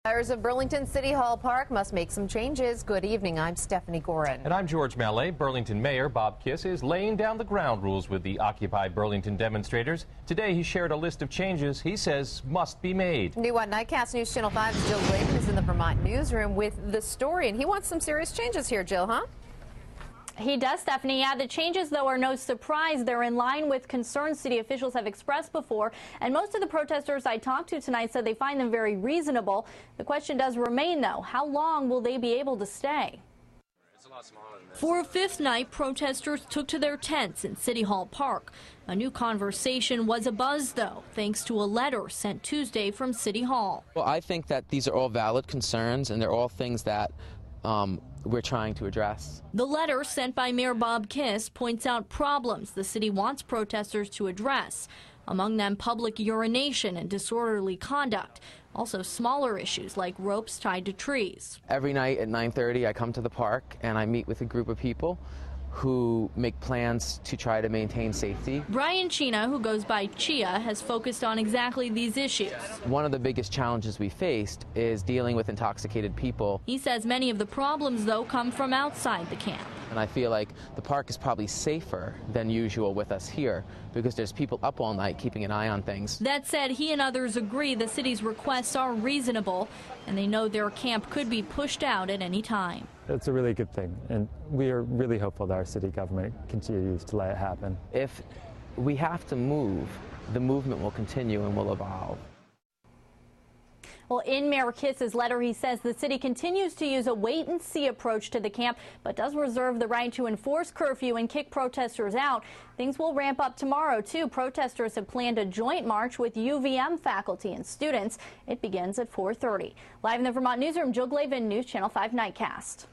Occupiers of Burlington City Hall Park must make some changes. Good evening, I'm Stephanie Gorin. And I'm George Mallet. Burlington Mayor Bob Kiss is laying down the ground rules with the Occupy Burlington demonstrators. Today he shared a list of changes he says must be made. New on Nightcast News Channel 5's Jill Glavin is in the Vermont newsroom with the story, and he wants some serious changes here, Jill, huh? He does, Stephanie. Yeah, the changes, though, are no surprise. They're in line with concerns city officials have expressed before. And most of the protesters I talked to tonight said they find them very reasonable. The question does remain, though, how long will they be able to stay? It's a lot smaller than this. For a fifth night, protesters took to their tents in City Hall Park. A new conversation was abuzz, though, thanks to a letter sent Tuesday from City Hall. Well, I think that these are all valid concerns, and they're all things that we're trying to address. The letter sent by Mayor Bob Kiss points out problems the city wants protesters to address, among them public urination and disorderly conduct, also smaller issues like ropes tied to trees. Every night at 9:30 I come to the park and I meet with a group of people who make plans to try to maintain safety. Brian Chena, who goes by Chia, has focused on exactly these issues. One of the biggest challenges we faced is dealing with intoxicated people. He says many of the problems, though, come from outside the camp. And I feel like the park is probably safer than usual with us here because there's people up all night keeping an eye on things. That said, he and others agree the city's requests are reasonable, and they know their camp could be pushed out at any time. It's a really good thing, and we are really hopeful that our city government continues to let it happen. If we have to move, the movement will continue and will evolve. Well, in Mayor Kiss's letter, he says the city continues to use a wait-and-see approach to the camp, but does reserve the right to enforce curfew and kick protesters out. Things will ramp up tomorrow, too. Protesters have planned a joint march with UVM faculty and students. It begins at 4:30. Live in the Vermont newsroom, Jill Glavin, News Channel 5 Nightcast.